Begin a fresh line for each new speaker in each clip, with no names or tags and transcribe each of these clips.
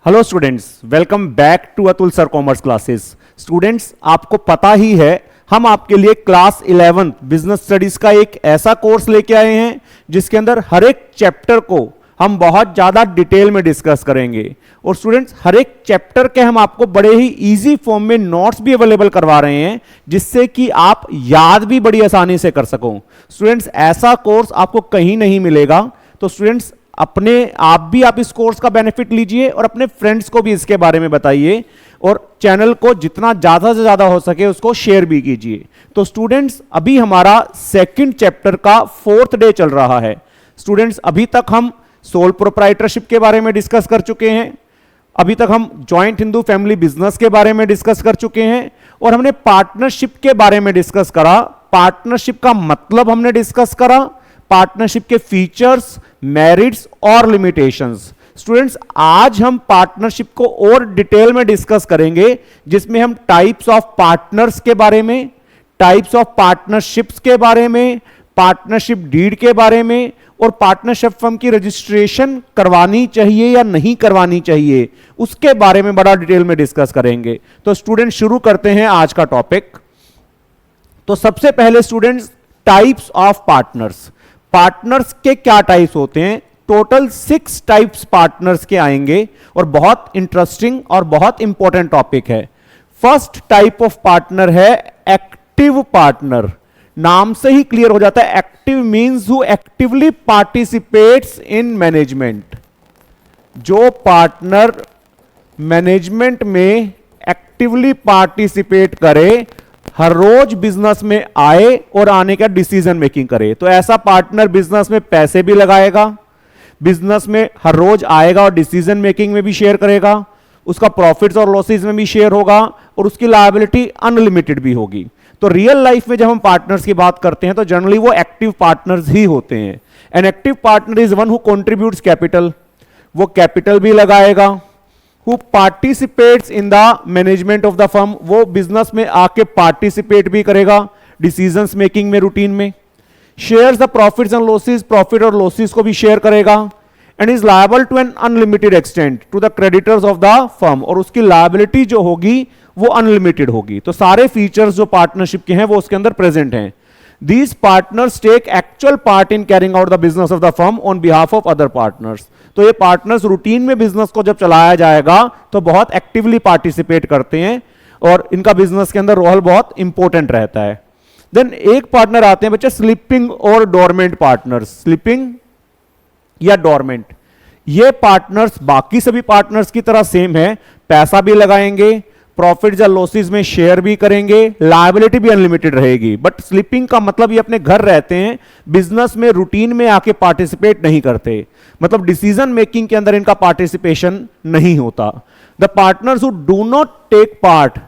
Hello students, welcome back to Atul sir commerce classes. Students, आपको पता ही है हम आपके लिए क्लास 11 बिजनेस स्टडीज का एक ऐसा कोर्स लेके आए हैं जिसके अंदर हर एक चैप्टर को हम बहुत ज़्यादा डिटेल में डिस्कस करेंगे। और स्टूडेंट्स, हर एक चैप्टर के हम आपको बड़े ही इजी फॉर्म में नोट्स भी अवेलेबल करवा रहे हैं जिससे कि आप याद भी बड़ी आसानी से कर सको। स्टूडेंट्स, ऐसा कोर्स आपको कहीं नहीं मिलेगा। तो स्टूडेंट्स, आप इस कोर्स का बेनिफिट लीजिए और अपने फ्रेंड्स को भी इसके बारे में बताइए और चैनल को जितना ज्यादा से ज्यादा हो सके उसको शेयर भी कीजिए। तो स्टूडेंट्स, अभी हमारा सेकंड चैप्टर का 4th डे चल रहा है। स्टूडेंट्स, अभी तक हम सोल प्रोप्राइटरशिप के बारे में डिस्कस कर चुके हैं, अभी तक हम जॉइंट हिंदू फैमिली बिजनेस के बारे में डिस्कस कर चुके हैं और हमने पार्टनरशिप के बारे में डिस्कस करा। पार्टनरशिप का मतलब हमने डिस्कस करा, पार्टनरशिप के फीचर्स, मेरिट्स और लिमिटेशंस। स्टूडेंट्स, आज हम पार्टनरशिप को और डिटेल में डिस्कस करेंगे जिसमें हम टाइप्स ऑफ पार्टनर्स के बारे में, टाइप्स ऑफ पार्टनरशिप्स के बारे में, पार्टनरशिप डीड के बारे में और पार्टनरशिप फर्म की रजिस्ट्रेशन करवानी चाहिए या नहीं करवानी चाहिए उसके बारे में बड़ा डिटेल में डिस्कस करेंगे। तो स्टूडेंट, शुरू करते हैं आज का टॉपिक। तो सबसे पहले students, types of partners. Partners के क्या टाइप्स होते हैं? टोटल 6 टाइप्स पार्टनर्स के आएंगे और बहुत इंटरेस्टिंग और बहुत इंपॉर्टेंट टॉपिक है। फर्स्ट टाइप ऑफ पार्टनर है एक्टिव पार्टनर। नाम से ही क्लियर हो जाता है, active means who actively participates in management. जो पार्टनर मैनेजमेंट में एक्टिवली पार्टिसिपेट करे, हर रोज बिजनेस में आए और आने का डिसीजन मेकिंग करे। तो ऐसा पार्टनर बिजनेस में पैसे भी लगाएगा, बिजनेस में हर रोज आएगा और डिसीजन मेकिंग में भी शेयर करेगा, उसका प्रॉफिट्स और लॉसेस में भी शेयर होगा और उसकी लायबिलिटी अनलिमिटेड भी होगी। तो रियल लाइफ में जब हम पार्टनर्स की बात करते हैं तो जनरली वो एक्टिव पार्टनर्स ही होते हैं। An active partner is one who contributes capital, वो कैपिटल भी लगाएगा। Who participates in the management of the firm, वो बिजनेस में आके पार्टिसिपेट भी करेगा डिसीजंस मेकिंग में, रूटीन में। Shares the profits and losses, profit और लॉसेस को भी शेयर करेगा। And is liable to an unlimited extent to the creditors of the firm, और उसकी लायबिलिटी जो होगी वो अनलिमिटेड होगी। तो सारे फीचर्स जो पार्टनरशिप के हैं वो उसके अंदर प्रेजेंट हैं। These partners take actual part in carrying out the business of the firm on behalf of other partners. तो ये पार्टनर्स रूटीन में बिजनेस को जब चलाया जाएगा तो बहुत एक्टिवली पार्टिसिपेट करते हैं और इनका बिजनेस के अंदर रोल बहुत इंपॉर्टेंट रहता है। देन एक पार्टनर आते हैं बच्चे स्लीपिंग और डोरमेंट पार्टनर्स। स्लीपिंग या डोरमेंट, ये पार्टनर्स बाकी सभी पार्टनर्स की तरह सेम है, पैसा भी लगाएंगे, प्रॉफिट या लॉसेस में शेयर भी करेंगे, लायबिलिटी भी अनलिमिटेड रहेगी। बट स्लीपिंग का मतलब ये अपने घर रहते हैं, बिजनेस में रूटीन में आके पार्टिसिपेट नहीं करते, मतलब डिसीजन मेकिंग के अंदर इनका पार्टिसिपेशन नहीं होता। The partners who do not take part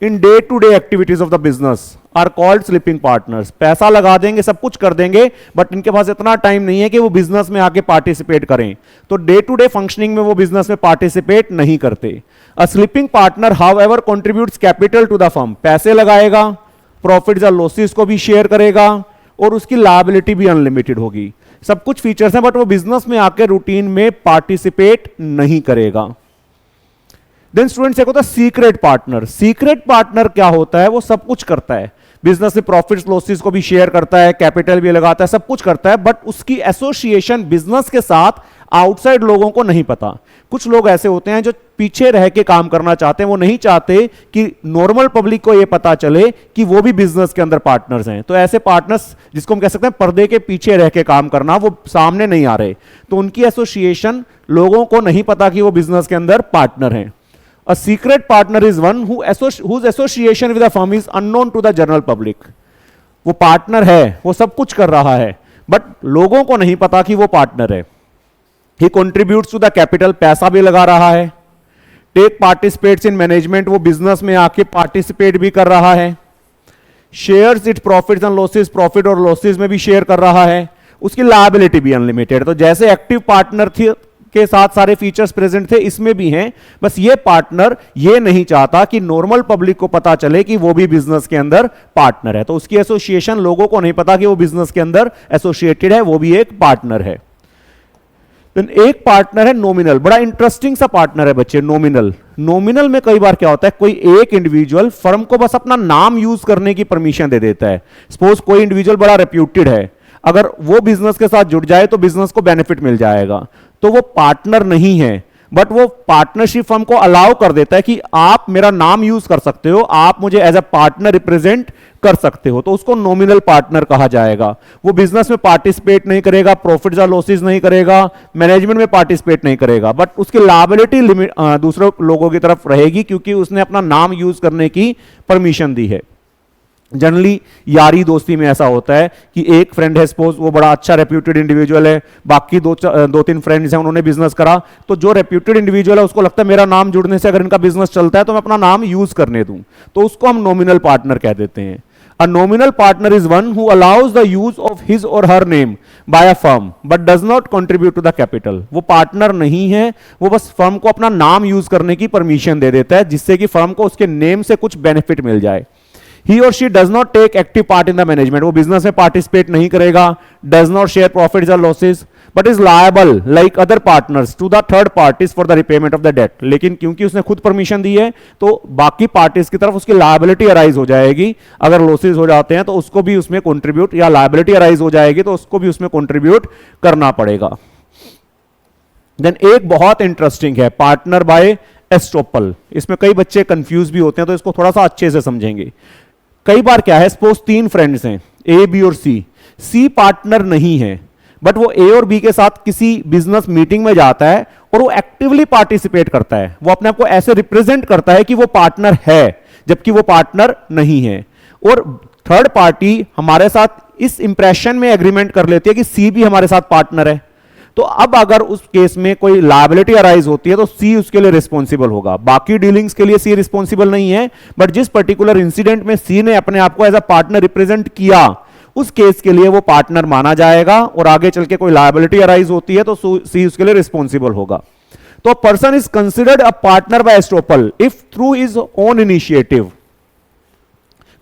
in day to day activities of the business are called sleeping partners. पैसा लगा देंगे, सब कुछ कर देंगे, बट इनके पास इतना टाइम नहीं है कि वो बिजनेस में आके पार्टिसिपेट करें, तो डे टू डे फंक्शनिंग में वो बिजनेस में पार्टिसिपेट नहीं करते। A sleeping partner however contributes capital to the firm, पैसे लगाएगा, प्रॉफिट्स या लॉसेस को भी शेयर करेगा और उसकी लायबिलिटी भी अनलिमिटेड होगी। सब कुछ फीचर्स हैं, बट वो बिजनेस में आके रूटीन में पार्टिसिपेट नहीं करेगा। देन स्टूडेंट्स, एक होता है सीक्रेट पार्टनर। सीक्रेट पार्टनर क्या होता है? वो सब कुछ करता है, बिजनेस में प्रॉफिट्स लॉसेस को भी शेयर करता है, कैपिटल भी लगाता है, सब कुछ करता है, बट उसकी एसोसिएशन बिजनेस के साथ आउटसाइड लोगों को नहीं पता। कुछ लोग ऐसे होते हैं जो पीछे रह के काम करना चाहते हैं, वो नहीं चाहते कि नॉर्मल पब्लिक को ये पता चले कि वो भी बिजनेस के अंदर पार्टनर्स हैं। तो ऐसे पार्टनर्स, जिसको हम कह सकते हैं पर्दे के पीछे रह के काम करना, वो सामने नहीं आ रहे, तो उनकी एसोसिएशन लोगों को नहीं पता कि वो बिजनेस के अंदर पार्टनर हैं। A secret partner is one whose association with the firm is unknown to the general public. वो पार्टनर है, वो सब कुछ कर रहा है, बट लोगों को नहीं पता कि वो पार्टनर है। He contributes to the capital, पैसा भी लगा रहा है। Take participates in management, वो बिजनेस में आके पार्टिसिपेट भी कर रहा है। Shares its profits and losses, profit और लॉसेस में भी शेयर कर रहा है। उसकी लायबिलिटी भी अनलिमिटेड। तो जैसे एक्टिव पार्टनर थी के साथ सारे फीचर्स प्रेजेंट थे, इसमें भी हैं, बस ये पार्टनर ये नहीं चाहता कि नॉर्मल पब्लिक को पता चले कि वो भी बिजनेस के अंदर पार्टनर है, तो उसकी एसोसिएशन लोगों को नहीं पता कि वो बिजनेस के अंदर एसोसिएटेड है, वो भी एक पार्टनर है। तो एक पार्टनर है नॉमिनल, बड़ा इंटरेस्टिंग सा पार्टनर है बच्चे, नॉमिनल। नॉमिनल में कई बार क्या होता है, कोई एक इंडिविजुअल फर्म को बस अपना नाम यूज करने की परमिशन दे देता है। सपोज कोई इंडिविजुअल बड़ा रेप्यूटेड है, अगर वो बिजनेस के साथ जुड़ जाए तो बिजनेस को बेनिफिट मिल जाएगा, तो वो पार्टनर नहीं है, बट वो पार्टनरशिप फर्म को अलाउ कर देता है कि आप मेरा नाम यूज कर सकते हो, आप मुझे एज ए पार्टनर रिप्रेजेंट कर सकते हो, तो उसको नॉमिनल पार्टनर कहा जाएगा। वो बिजनेस में पार्टिसिपेट नहीं करेगा, प्रॉफिट या लॉसेस नहीं करेगा, मैनेजमेंट में पार्टिसिपेट नहीं करेगा, बट उसकी लायबिलिटी लिमिट दूसरे लोगों की तरफ रहेगी क्योंकि उसने अपना नाम यूज करने की परमिशन दी है। जनरली यारी दोस्ती में ऐसा होता है कि एक फ्रेंड है, सपोज वो बड़ा अच्छा रेप्यूटेड इंडिविजुअल है, बाकी दो तीन फ्रेंड्स हैं, उन्होंने बिजनेस करा, तो जो रेप्यूटेड इंडिविजुअल है उसको लगता है मेरा नाम जुड़ने से अगर इनका बिजनेस चलता है तो मैं अपना नाम यूज करने दूं, तो उसको हम नॉमिनल पार्टनर कह देते हैं। A nominal partner is one who allows the use of his or her name by a firm but does not contribute to the capital। वो पार्टनर नहीं है, वो बस फर्म को अपना नाम यूज करने की परमिशन दे देता है जिससे कि फर्म को उसके नेम से कुछ बेनिफिट मिल जाए। He or she does not take active part in the management, वो बिजनेस में पार्टिसिपेट नहीं करेगा, does not share profits or losses, but is liable like other partners to the third parties for the repayment of the debt। लेकिन क्योंकि उसने खुद permission दी है तो बाकी पार्टीज की तरफ उसकी लायबिलिटी अराइज हो जाएगी, अगर लॉसेस हो जाते हैं तो उसको भी उसमें कंट्रीब्यूट, या लायबिलिटी अराइज हो जाएगी तो उसको भी उसमें कंट्रीब्यूट करना पड़ेगा। देन एक बहुत इंटरेस्टिंग है पार्टनर बाय एस्टोपल। इसमें कई बच्चे कंफ्यूज भी होते हैं तो इसको थोड़ा सा अच्छे से समझेंगे। कई बार क्या है, सपोज तीन फ्रेंड्स हैं ए बी और सी पार्टनर नहीं है, बट वो ए और बी के साथ किसी बिजनेस मीटिंग में जाता है और वो एक्टिवली पार्टिसिपेट करता है, वो अपने आप को ऐसे रिप्रेजेंट करता है कि वो पार्टनर है जबकि वो पार्टनर नहीं है, और थर्ड पार्टी हमारे साथ इस इंप्रेशन में एग्रीमेंट कर लेती है कि सी भी हमारे साथ पार्टनर है। तो अब अगर उस केस में कोई लायबिलिटी अराइज होती है तो सी उसके लिए रिस्पॉन्सिबल होगा, बाकी डीलिंग्स के लिए सी रिस्पॉन्सिबल नहीं है, बट जिस पर्टिकुलर इंसिडेंट में सी ने अपने आप को एज अ पार्टनर रिप्रेजेंट किया उस केस के लिए वो पार्टनर माना जाएगा, और आगे चल के कोई लायबिलिटी अराइज होती है तो सी उसके लिए रिस्पॉन्सिबल होगा। तो person is considered a partner by estoppel if through his own initiative,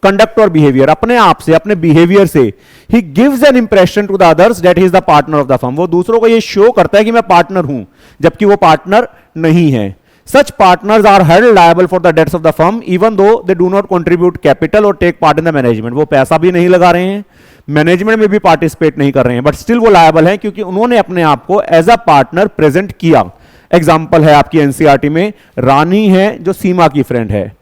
conduct और बिहेवियर, अपने आप से, अपने बिहेवियर से, he gives an impression to the others that he is the partner of the firm, वो दूसरों को ये शो करता है कि मैं पार्टनर हूं जबकि वो पार्टनर नहीं है। Such partners are held liable for the debts of the firm even though they do not contribute capital और take part in the management, वो पैसा भी नहीं लगा रहे हैं, मैनेजमेंट में भी पार्टिसिपेट नहीं कर रहे हैं, बट स्टिल वो लायबल हैं क्योंकि उन्होंने अपने आप को एज अ पार्टनर प्रेजेंट किया। एग्जाम्पल है आपकी एनसीईआरटी में, रानी है जो सीमा की फ्रेंड है,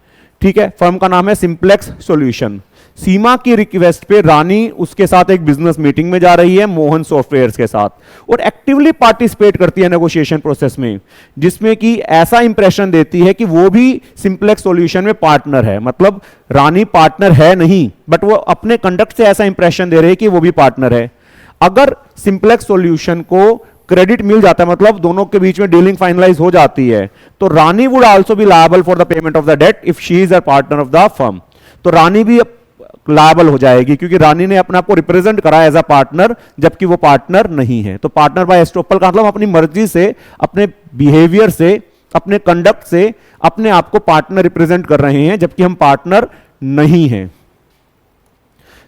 ठीक है, फर्म का नाम है सिंप्लेक्स सॉल्यूशन। सीमा की रिक्वेस्ट पे रानी उसके साथ एक बिजनेस मीटिंग में जा रही है मोहन सॉफ्टवेयर्स के साथ, और एक्टिवली पार्टिसिपेट करती है नेगोशिएशन प्रोसेस में, जिसमें कि ऐसा इंप्रेशन देती है कि वो भी सिंप्लेक्स सॉल्यूशन में पार्टनर है। मतलब रानी पार्टनर है नहीं, बट वो अपने कंडक्ट से ऐसा इंप्रेशन दे रही है कि वो भी पार्टनर है। अगर सिंप्लेक्स सॉल्यूशन को क्रेडिट मिल जाता है, मतलब दोनों के बीच में डीलिंग फाइनलाइज हो जाती है, तो Rani would also be liable for the payment of the debt if she is a partner of the firm. तो रानी भी लायबल हो जाएगी क्योंकि रानी ने अपने आप को रिप्रेजेंट करा एज अ पार्टनर जबकि वो पार्टनर नहीं है। तो पार्टनर बाय एस्टोपल का मतलब अपनी मर्जी से, अपने बिहेवियर से, अपने कंडक्ट से अपने आप को पार्टनर रिप्रेजेंट कर रहे हैं जबकि हम पार्टनर नहीं हैं।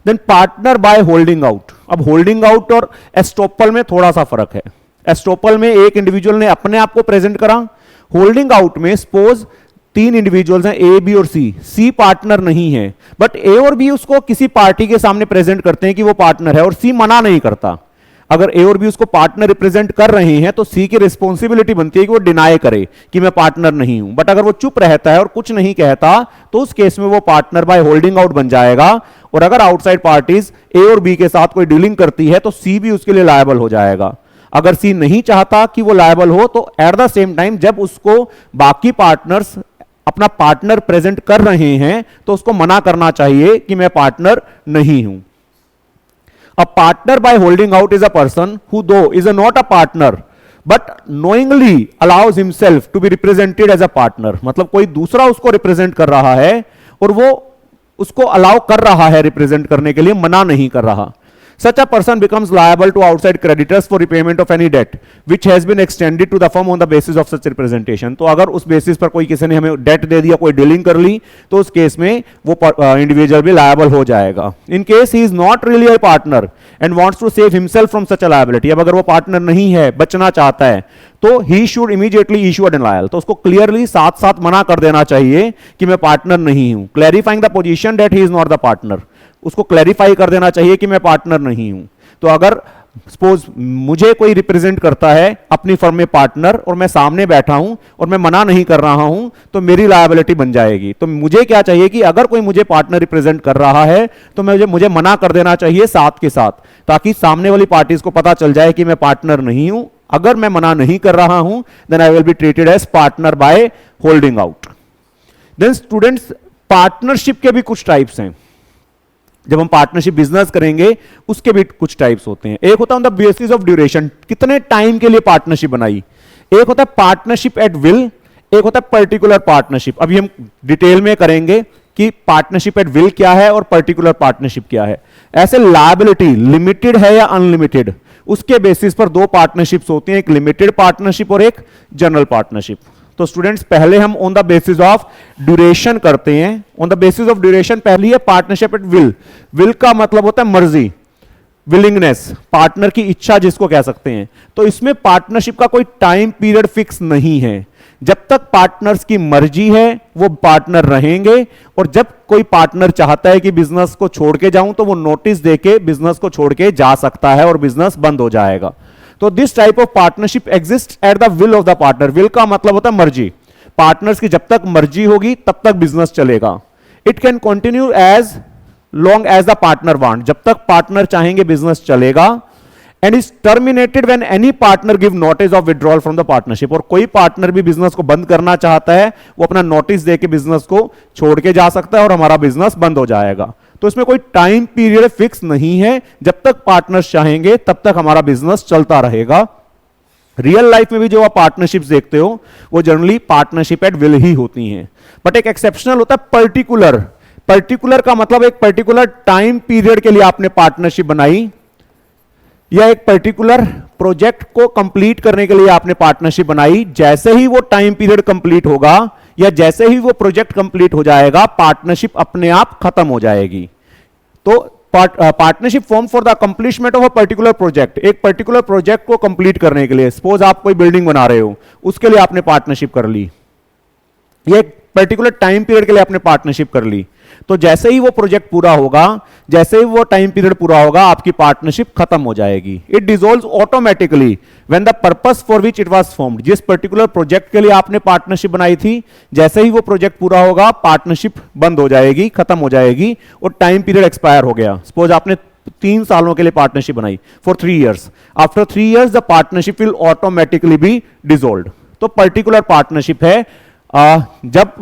Then partner by holding out. अब होल्डिंग आउट और एस्टोपल में थोड़ा सा फर्क है। एस्टोपल में एक इंडिविजुअल ने अपने आप को प्रेजेंट करा, होल्डिंग आउट में सपोज तीन इंडिविजुअल्स हैं ए बी और सी पार्टनर नहीं है, बट ए और बी उसको किसी पार्टी के सामने प्रेजेंट करते हैं कि वो पार्टनर है और सी मना नहीं करता। अगर ए और बी उसको पार्टनर रिप्रेजेंट कर रहे हैं तो सी की रिस्पॉन्सिबिलिटी बनती है कि वो डिनाई करे कि मैं पार्टनर नहीं हूं, बट अगर वो चुप रहता है और कुछ नहीं कहता तो उस केस में वो पार्टनर बाय होल्डिंग आउट बन जाएगा। और अगर आउटसाइड पार्टीज ए और बी के साथ कोई डीलिंग करती है तो सी भी उसके लिए लायबल हो जाएगा। अगर सी नहीं चाहता कि वो लायबल हो तो एट द सेम टाइम जब उसको बाकी पार्टनर्स अपना पार्टनर प्रेजेंट कर रहे हैं तो उसको मना करना चाहिए कि मैं पार्टनर नहीं हूं। A partner by holding out is a person who though is not a partner but knowingly allows himself to be represented as a partner। मतलब कोई दूसरा उसको रिप्रेजेंट कर रहा है और वो उसको अलाउ कर रहा है रिप्रेजेंट करने के लिए, मना नहीं कर रहा। Such a person becomes liable to outside creditors for repayment of any debt which has been extended to the firm on the basis of such representation. तो अगर उस बेसिस पर कोई किसी ने हमें डेट दे दिया, कोई डीलिंग कर ली, तो उस केस में वो इंडिविजुअल भी लायबल हो जाएगा. In case he is not really a partner and wants to save himself from such a liability. अब अगर वो पार्टनर नहीं है, बचना चाहता है, तो he should immediately issue a denial. तो उसको क्लियरली साथ साथ मना कर देना चाहिए कि मैं पार्टनर नहीं हूं. Clarifying the position that he is not the partner. उसको क्लैरिफाई कर देना चाहिए कि मैं पार्टनर नहीं हूं. तो अगर सपोज मुझे कोई रिप्रेजेंट करता है अपनी फर्म में पार्टनर, और मैं सामने बैठा हूं और मैं मना नहीं कर रहा हूं, तो मेरी लायबिलिटी बन जाएगी. तो मुझे क्या चाहिए कि अगर कोई मुझे पार्टनर रिप्रेजेंट कर रहा है तो मुझे मना कर देना चाहिए साथ के साथ, ताकि सामने वाली पार्टीज को पता चल जाए कि मैं पार्टनर नहीं हूं. अगर मैं मना नहीं कर रहा हूं, then I will be treated as partner by holding out. Then students, partnership के भी कुछ टाइप्स हैं. जब हम पार्टनरशिप बिजनेस करेंगे उसके भी कुछ टाइप्स होते हैं. एक होता है on the basis of duration, कितने टाइम के लिए पार्टनरशिप बनाई. एक होता है पार्टनरशिप एट विल, एक होता है पर्टिकुलर पार्टनरशिप. अभी हम डिटेल में करेंगे कि पार्टनरशिप एट विल क्या है और पर्टिकुलर पार्टनरशिप क्या है. ऐसे लायबिलिटी लिमिटेड है या अनलिमिटेड, उसके बेसिस पर दो पार्टनरशिप्स होती हैं, एक लिमिटेड पार्टनरशिप और एक जनरल पार्टनरशिप. तो स्टूडेंट्स, पहले हम on the basis of duration करते हैं. On the basis of duration पहली है पार्टनरशिप एट विल. विल का मतलब होता है मर्जी, विलिंगनेस, पार्टनर की इच्छा जिसको कह सकते हैं. तो इसमें पार्टनरशिप का कोई टाइम पीरियड फिक्स नहीं है. जब तक पार्टनर्स की मर्जी है वो पार्टनर रहेंगे, और जब कोई पार्टनर चाहता है कि बिजनेस को छोड़ के जाऊं, तो वो नोटिस देके बिजनेस को छोड़ के जा सकता है और बिजनेस बंद हो जाएगा. तो this type of partnership exist at the will of the partner. Will का मतलब होता है मर्जी. पार्टनर्स की जब तक मर्जी होगी तब तक बिजनेस चलेगा. It can continue as long as the partner want. जब तक पार्टनर चाहेंगे बिजनेस चलेगा. And is terminated when any partner give notice of withdrawal from the partnership. और कोई पार्टनर भी बिजनेस को बंद करना चाहता है, वो अपना नोटिस देके बिजनेस को छोड़ के जा सकता है और हमारा बिजनेस बंद हो जाएगा. तो इसमें कोई टाइम पीरियड फिक्स नहीं है. जब तक पार्टनर्स चाहेंगे तब तक हमारा बिजनेस चलता रहेगा. रियल लाइफ में भी जो आप पार्टनरशिप्स देखते हो वो generally partnership at will he होती हैं. बट एक एक्सेप्शनल होता है पर्टिकुलर. पर्टिकुलर का मतलब एक पर्टिकुलर टाइम पीरियड के लिए आपने पार्टनरशिप बनाई, या एक पर्टिकुलर प्रोजेक्ट को कंप्लीट करने के लिए आपने पार्टनरशिप बनाई. जैसे ही वो टाइम पीरियड कंप्लीट होगा या जैसे ही वो प्रोजेक्ट कंप्लीट हो जाएगा, पार्टनरशिप अपने आप खत्म हो जाएगी. तो partnership form for the completement of a particular project. एक पर्टिकुलर प्रोजेक्ट को कंप्लीट करने के लिए, सपोज आप कोई बिल्डिंग बना रहे हो, उसके लिए आपने पार्टनरशिप कर ली. ये एक पर्टिकुलर टाइम पीरियड के लिए आपने पार्टनरशिप कर ली. तो जैसे ही वो प्रोजेक्ट पूरा होगा, जैसे ही वो टाइम पीरियड पूरा होगा, आपकी पार्टनरशिप खत्म हो जाएगी. It dissolves automatically when the purpose for which it was formed. जिस पर्टिकुलर प्रोजेक्ट के लिए आपने पार्टनरशिप बनाई थी, जैसे ही वो प्रोजेक्ट पूरा होगा, पार्टनरशिप बंद हो जाएगी, खत्म हो जाएगी और टाइम पीरियड एक्सपायर हो गया. सपोज आपने 3 सालों के लिए पार्टनरशिप बनाई for 3 years. After 3 years the partnership will automatically be dissolved. तो पर्टिकुलर पार्टनरशिप है जब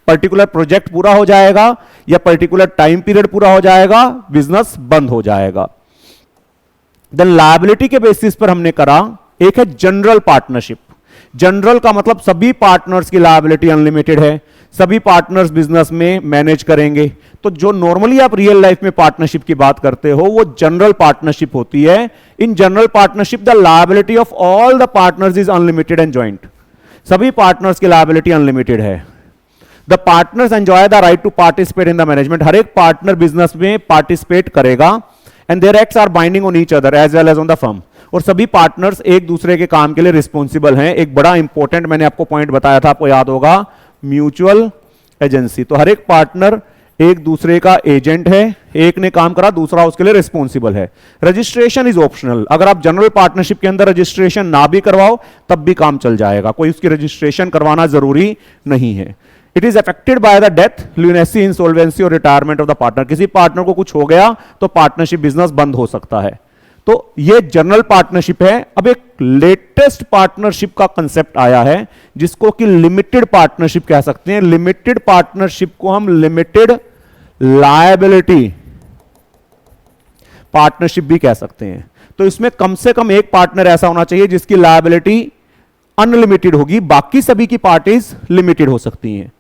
पर्टिकुलर प्रोजेक्ट पूरा हो जाएगा या पर्टिकुलर टाइम पीरियड पूरा हो जाएगा, बिजनेस बंद हो जाएगा. देन लायबिलिटी के बेसिस पर हमने करा, एक है जनरल पार्टनरशिप. जनरल का मतलब सभी पार्टनर्स की लायबिलिटी अनलिमिटेड है, सभी पार्टनर्स बिजनेस में मैनेज करेंगे. तो जो नॉर्मली आप रियल लाइफ में पार्टनरशिप की बात करते हो वो जनरल पार्टनरशिप होती है. In general partnership the liability of all the partners is unlimited and joint. सभी पार्टनर्स की लायबिलिटी अनलिमिटेड है. The partners enjoy the right to participate in the management. हर एक पार्टनर बिजनेस में पार्टिसिपेट करेगा. And their acts are binding on each other as well as on the firm. और सभी partners एक दूसरे के काम के लिए रिस्पॉन्सिबल हैं. एक बड़ा इंपॉर्टेंट मैंने आपको पॉइंट बताया था, आपको याद होगा, म्यूचुअल एजेंसी. तो हर एक पार्टनर एक दूसरे का एजेंट है. एक ने काम करा, दूसरा उसके लिए रिस्पॉन्सिबल है. Registration is optional. अगर आप जनरल पार्टनरशिप के अंदर रजिस्ट्रेशन ना भी करवाओ तब भी काम चल जाएगा. कोई उसकी रजिस्ट्रेशन करवाना जरूरी नहीं है. It is affected by the death, lunacy, insolvency और रिटायरमेंट ऑफ द पार्टनर. किसी पार्टनर को कुछ हो गया तो पार्टनरशिप बिजनेस बंद हो सकता है. तो ये जनरल पार्टनरशिप है. अब एक लेटेस्ट पार्टनरशिप का कंसेप्ट आया है जिसको कि लिमिटेड पार्टनरशिप कह सकते हैं. लिमिटेड पार्टनरशिप को हम लिमिटेड लायबिलिटी पार्टनरशिप भी कह सकते हैं. तो इसमें कम से कम एक पार्टनर ऐसा होना चाहिए जिसकी लायबिलिटी अनलिमिटेड होगी, बाकी सभी की पार्टीज लिमिटेड हो सकती हैं.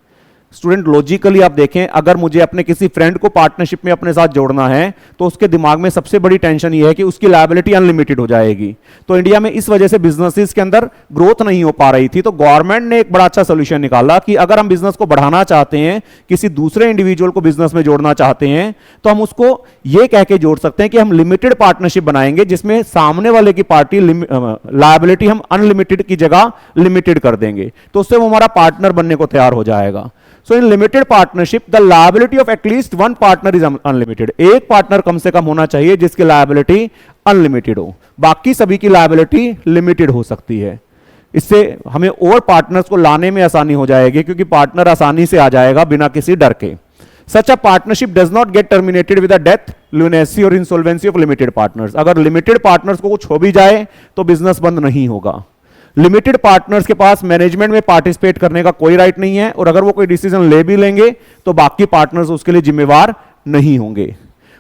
स्टूडेंट लॉजिकली आप देखें, अगर मुझे अपने किसी फ्रेंड को पार्टनरशिप में अपने साथ जोड़ना है तो उसके दिमाग में सबसे बड़ी टेंशन यह है कि उसकी लायबिलिटी अनलिमिटेड हो जाएगी। तो इंडिया में इस वजह से बिजनेसेस के अंदर ग्रोथ नहीं हो पा रही थी। तो गवर्नमेंट ने एक बड़ा अच्छा सोल्यूशन निकाला कि अगर हम बिजनेस को बढ़ाना चाहते हैं, किसी दूसरे इंडिविजुअल को बिजनेस में जोड़ना चाहते हैं, तो हम उसको यह कह के जोड़ सकते हैं कि हम लिमिटेड पार्टनरशिप बनाएंगे जिसमें सामने वाले की पार्टी लायबिलिटी हम अनलिमिटेड की जगह लिमिटेड कर देंगे, तो उससे वो हमारा पार्टनर बनने को तैयार हो जाएगा। So in limited partnership, the liability of at least one partner is unlimited. एक पार्टनर कम से कम होना चाहिए जिसकी liability अनलिमिटेड हो, बाकी सभी की liability लिमिटेड हो सकती है। इससे हमें और पार्टनर्स को लाने में आसानी हो जाएगी, क्योंकि पार्टनर आसानी से आ जाएगा बिना किसी डर के। Such a partnership does not get terminated with the death, lunacy और insolvency of limited partners. अगर लिमिटेड पार्टनर्स को कुछ हो भी जाए तो बिजनेस बंद नहीं होगा। लिमिटेड पार्टनर्स के पास मैनेजमेंट में पार्टिसिपेट करने का कोई राइट नहीं है, और अगर वो कोई डिसीजन ले भी लेंगे तो बाकी पार्टनर्स उसके लिए जिम्मेवार नहीं होंगे।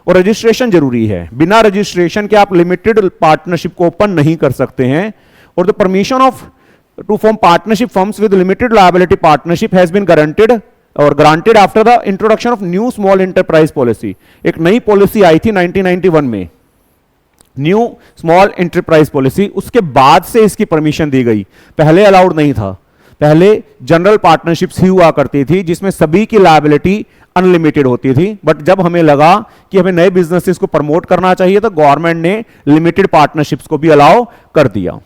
और रजिस्ट्रेशन जरूरी है, बिना रजिस्ट्रेशन के आप लिमिटेड पार्टनरशिप को ओपन नहीं कर सकते हैं। और the permission of to form partnership firms with limited liability partnership has been guaranteed और granted after the introduction of new small enterprise policy. एक नई पॉलिसी आई थी 1991 में, न्यू स्मॉल एंटरप्राइज पॉलिसी, उसके बाद से इसकी परमिशन दी गई। पहले अलाउड नहीं था, पहले जनरल पार्टनरशिप्स ही हुआ करती थी जिसमें सभी की लायबिलिटी अनलिमिटेड होती थी। बट जब हमें लगा कि हमें नए बिजनेसेस को प्रमोट करना चाहिए तो गवर्नमेंट ने लिमिटेड पार्टनरशिप्स को भी अलाउ कर दिया।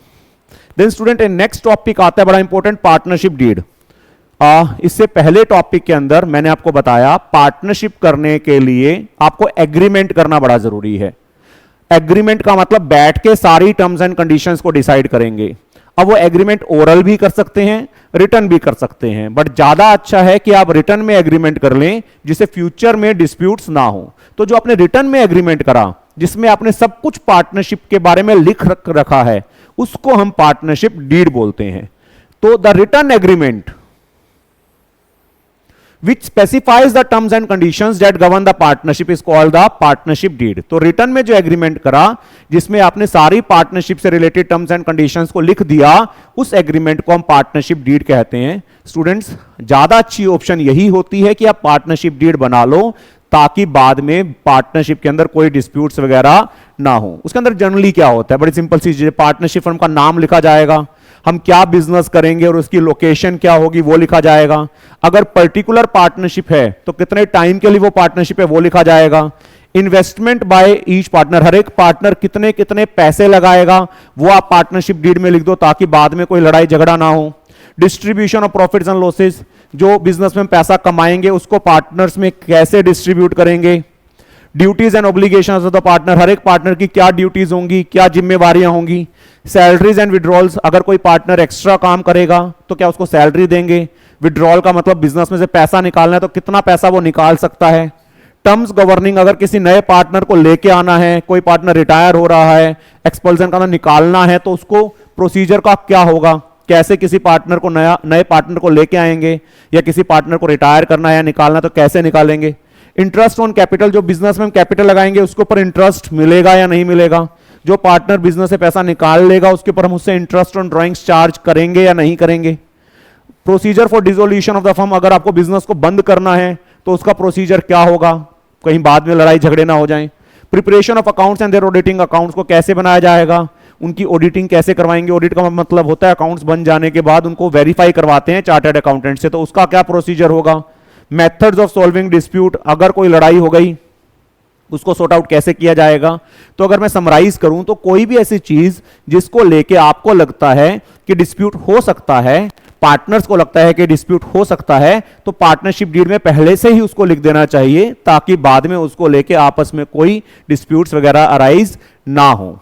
देन स्टूडेंट नेक्स्ट टॉपिक आता है बड़ा इंपॉर्टेंट, पार्टनरशिप डीड। इससे पहले टॉपिक के अंदर मैंने आपको बताया पार्टनरशिप करने के लिए आपको एग्रीमेंट करना बड़ा जरूरी है। एग्रीमेंट का मतलब बैठ के सारी टर्म्स एंड कंडीशंस को डिसाइड करेंगे। अब वो एग्रीमेंट ओरल भी कर सकते हैं, रिटर्न भी कर सकते हैं, बट ज्यादा अच्छा है कि आप रिटर्न में एग्रीमेंट कर लें जिससे फ्यूचर में डिस्प्यूट्स ना हो। तो जो आपने रिटर्न में एग्रीमेंट करा जिसमें आपने सब कुछ पार्टनरशिप के बारे में लिख रखा है उसको हम पार्टनरशिप डीड बोलते हैं। तो the return agreement which specifies the terms and conditions that govern the partnership is called the partnership deed। तो रिटर्न में जो एग्रीमेंट करा जिसमें आपने सारी पार्टनरशिप से रिलेटेड टर्म्स एंड कंडीशंस को लिख दिया, उस एग्रीमेंट को हम पार्टनरशिप डीड कहते हैं। स्टूडेंट्स ज्यादा अच्छी ऑप्शन यही होती है कि आप पार्टनरशिप डीड बना लो ताकि बाद में पार्टनरशिप के अंदर कोई डिस्प्यूट्स वगैरह ना हो। उसके अंदर जनरली क्या होता है, बड़ी सिंपल सी चीज, पार्टनरशिप फर्म का नाम लिखा जाएगा, हम क्या बिजनेस करेंगे और उसकी लोकेशन क्या होगी वो लिखा जाएगा। अगर पर्टिकुलर पार्टनरशिप है तो कितने टाइम के लिए वो पार्टनरशिप है वो लिखा जाएगा। इन्वेस्टमेंट बाय ईच पार्टनर, हर एक पार्टनर कितने कितने पैसे लगाएगा वो आप पार्टनरशिप डीड में लिख दो ताकि बाद में कोई लड़ाई झगड़ा ना हो। Distribution of profits and losses, जो बिजनेस में पैसा कमाएंगे उसको पार्टनर्स में कैसे डिस्ट्रीब्यूट करेंगे। Duties and obligations of the partner, हर एक पार्टनर की क्या ड्यूटीज होंगी, क्या जिम्मेवारियां होंगी। सैलरीज एंड विड्रॉल्स, अगर कोई पार्टनर एक्स्ट्रा काम करेगा तो क्या उसको सैलरी देंगे। विड्रॉल का मतलब बिजनेस में से पैसा निकालना है तो कितना पैसा वो निकाल सकता है। टर्म्स गवर्निंग, अगर किसी नए पार्टनर को लेके आना है, कोई पार्टनर रिटायर हो रहा है, एक्सपल्सन का निकालना है तो उसको प्रोसीजर का क्या होगा, कैसे किसी पार्टनर को नए पार्टनर को लेके आएंगे, या किसी पार्टनर को रिटायर करना है या निकालना तो कैसे निकालेंगे। इंटरेस्ट ऑन कैपिटल, जो बिजनेस में हम कैपिटल लगाएंगे उसके ऊपर इंटरेस्ट मिलेगा या नहीं मिलेगा। जो पार्टनर बिजनेस से पैसा निकाल लेगा उसके ऊपर हम उससे इंटरेस्ट ऑन ड्रॉइंग्स चार्ज करेंगे या नहीं करेंगे। Procedure for dissolution of the firm, अगर आपको बिजनेस को बंद करना है तो उसका प्रोसीजर क्या होगा, कहीं बाद में लड़ाई झगड़े ना हो जाएं। Preparation of accounts and their auditing, accounts को कैसे बनाया जाएगा, उनकी ऑडिटिंग कैसे करवाएंगे। ऑडिट का मतलब होता है अकाउंट्स बन जाने के बाद उनको वेरीफाई करवाते हैं चार्टर्ड अकाउंटेंट से, तो उसका क्या प्रोसीजर होगा। मेथड्स ऑफ सॉल्विंग डिस्प्यूट, अगर कोई लड़ाई हो गई उसको सॉर्ट आउट कैसे किया जाएगा। तो अगर मैं समराइज करूं तो कोई भी ऐसी चीज जिसको लेके आपको लगता है कि डिस्प्यूट हो सकता है, पार्टनर्स को लगता है कि डिस्प्यूट हो सकता है, तो पार्टनरशिप डीड में पहले से ही उसको लिख देना चाहिए ताकि बाद में उसको लेके आपस में कोई डिस्प्यूट्स वगैरह अराइज ना हो।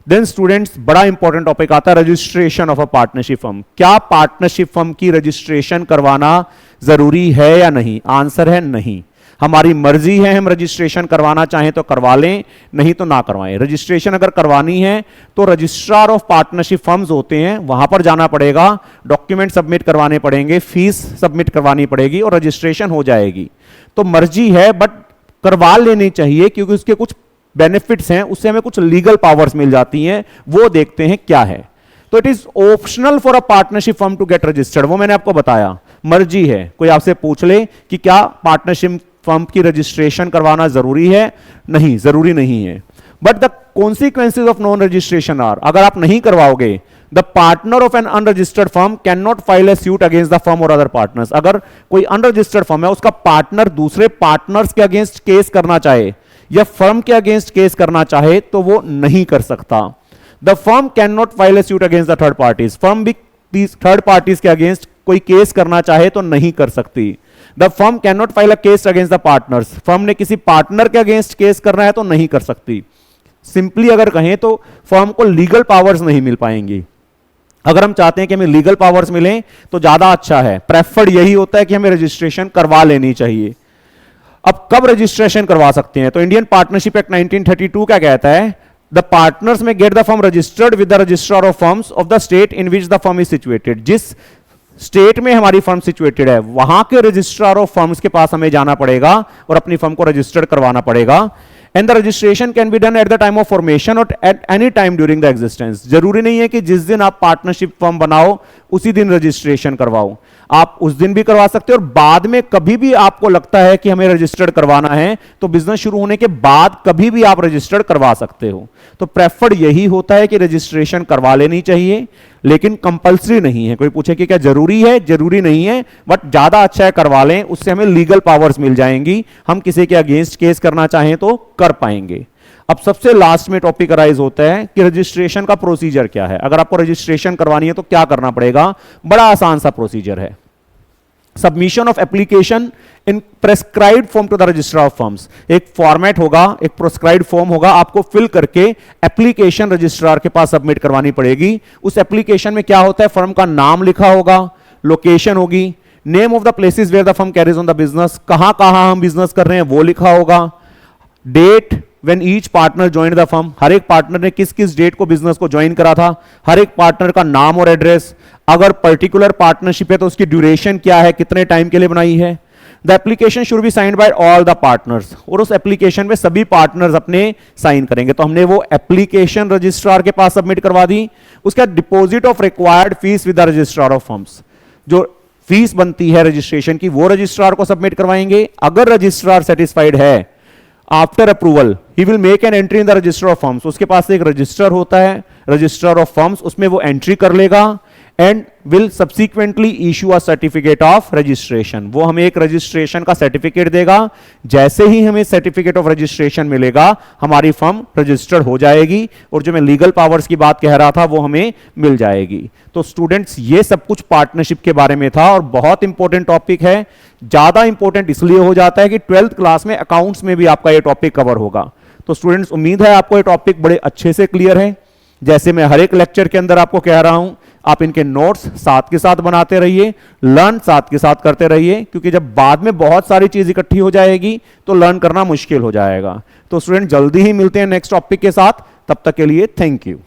देन स्टूडेंट्स बड़ा इंपॉर्टेंट टॉपिक आता है registration of a partnership firm. क्या पार्टनरशिप फर्म की रजिस्ट्रेशन करवाना जरूरी है या नहीं? आंसर है नहीं। हमारी मर्जी है, हम रजिस्ट्रेशन करवाना चाहें तो करवा लें, नहीं तो ना करवाएं। रजिस्ट्रेशन अगर करवानी है तो रजिस्ट्रार ऑफ पार्टनरशिप फर्म्स होते हैं, वहां पर जाना पड़ेगा, डॉक्यूमेंट सबमिट करवाने पड़ेंगे, फीस सबमिट करवानी पड़ेगी और रजिस्ट्रेशन हो जाएगी। तो मर्जी है बट करवा लेनी चाहिए क्योंकि उसके कुछ बेनिफिट्स हैं, उससे हमें कुछ लीगल पावर्स मिल जाती हैं, वो देखते हैं क्या है। तो it is optional for a partnership firm to get registered, वो मैंने आपको बताया। मर्जी है। कोई आपसे पूछ ले कि क्या पार्टनरशिप फर्म की रजिस्ट्रेशन करवाना जरूरी है, नहीं, जरूरी नहीं है। But the consequences of non registration are, अगर आप नहीं करवाओगे, the partner of an unregistered firm can not file a suit against the firm और अदर पार्टनर्स। अगर कोई अनरजिस्टर्ड फर्म है, उसका पार्टनर दूसरे पार्टनर्स के अगेंस्ट केस करना चाहे या फर्म के अगेंस्ट केस करना चाहे तो वो नहीं कर सकता। The firm can not file a suit against the third parties, firm भी थर्ड पार्टीज के अगेंस्ट कोई केस करना चाहे तो नहीं कर सकती। The firm can not file a case against the partners, firm ने किसी पार्टनर के अगेंस्ट केस करना है तो नहीं कर सकती। सिंपली अगर कहें तो फर्म को लीगल पावर्स नहीं मिल पाएंगी। अगर हम चाहते हैं कि हमें लीगल पावर्स मिलें तो ज्यादा अच्छा है, प्रेफर्ड यही होता है कि हमें रजिस्ट्रेशन करवा लेनी चाहिए। अब कब रजिस्ट्रेशन करवा सकते हैं, तो इंडियन पार्टनरशिप एक्ट 1932 क्या कहता है, द पार्टनर्स में get the firm registered with the registrar of firms of the state in which the firm is situated. जिस स्टेट में हमारी फर्म सिचुएटेड है वहां के रजिस्ट्रार ऑफ फर्म्स के पास हमें जाना पड़ेगा और अपनी फर्म को रजिस्टर्ड करवाना पड़ेगा। And the registration can be done at the time of formation और at any time during the existence. जरूरी नहीं है कि जिस दिन आप पार्टनरशिप फर्म बनाओ उसी दिन रजिस्ट्रेशन करवाओ, आप उस दिन भी करवा सकते हो और बाद में कभी भी आपको लगता है कि हमें रजिस्टर्ड करवाना है तो बिजनेस शुरू होने के बाद कभी भी आप रजिस्टर्ड करवा सकते हो। तो प्रेफर्ड यही होता है कि रजिस्ट्रेशन करवा लेनी चाहिए, लेकिन कंपलसरी नहीं है। कोई पूछे कि क्या जरूरी है, जरूरी नहीं है, बट ज्यादा अच्छा है करवा लें, उससे हमें लीगल पावर्स मिल जाएंगी, हम किसी के अगेंस्ट केस करना चाहें तो कर पाएंगे। अब सबसे लास्ट में टॉपिक अराइज होता है कि रजिस्ट्रेशन का प्रोसीजर क्या है। अगर आपको रजिस्ट्रेशन करवानी है तो क्या करना पड़ेगा, बड़ा आसान सा प्रोसीजर है। Submission of application in prescribed form to the registrar of firms. एक फॉर्मेट होगा, एक प्रेस्क्राइब्ड फॉर्म होगा, आपको फिल करके एप्लीकेशन रजिस्ट्रार के पास सबमिट करवानी पड़ेगी। उस एप्लीकेशन में क्या होता है, फर्म का नाम लिखा होगा, लोकेशन होगी, name of the places where the firm carries on the business, कहां कहां हम बिजनेस कर रहे हैं वो लिखा होगा, date when each partner joined the firm, हर एक पार्टनर ने किस किस डेट को बिजनेस को ज्वाइन करा था, हर एक पार्टनर का नाम और एड्रेस, अगर पर्टिकुलर पार्टनरशिप है तो उसकी ड्यूरेशन क्या है, कितने टाइम के लिए बनाई है। The application should be signed by all the partners, और उस एप्लीकेशन में सभी पार्टनर्स अपने साइन करेंगे। तो हमने वो एप्लीकेशन रजिस्ट्रार के पास सबमिट करवा दी। उसका deposit of required fees with the registrar of firms, जो फीस बनती है रजिस्ट्रेशन की वो रजिस्ट्रार को सबमिट करवाएंगे। अगर रजिस्ट्रार सेटिस्फाइड है, after approval he will make an entry in the register of firms. उसके पास एक रजिस्टर होता है, रजिस्टर ऑफ फर्म्स, उसमें वो एंट्री कर लेगा and will subsequently issue a certificate of registration. वो हमें एक रजिस्ट्रेशन का सर्टिफिकेट देगा। जैसे ही हमें सर्टिफिकेट ऑफ रजिस्ट्रेशन मिलेगा हमारी फर्म रजिस्टर्ड हो जाएगी और जो मैं लीगल पावर्स की बात कह रहा था वो हमें मिल जाएगी। तो स्टूडेंट्स ये सब कुछ पार्टनरशिप के बारे में था और बहुत इंपॉर्टेंट टॉपिक है। ज्यादा इंपॉर्टेंट इसलिए हो जाता है कि 12th क्लास में अकाउंट्स में भी आपका ये टॉपिक कवर होगा। तो स्टूडेंट्स उम्मीद है आपको ये टॉपिक बड़े अच्छे से क्लियर है। जैसे मैं हर एक लेक्चर के अंदर आपको कह रहा हूं, आप इनके नोट्स साथ के साथ बनाते रहिए, लर्न साथ के साथ करते रहिए, क्योंकि जब बाद में बहुत सारी चीज इकट्ठी हो जाएगी तो लर्न करना मुश्किल हो जाएगा। तो स्टूडेंट जल्दी ही मिलते हैं नेक्स्ट टॉपिक के साथ, तब तक के लिए थैंक यू।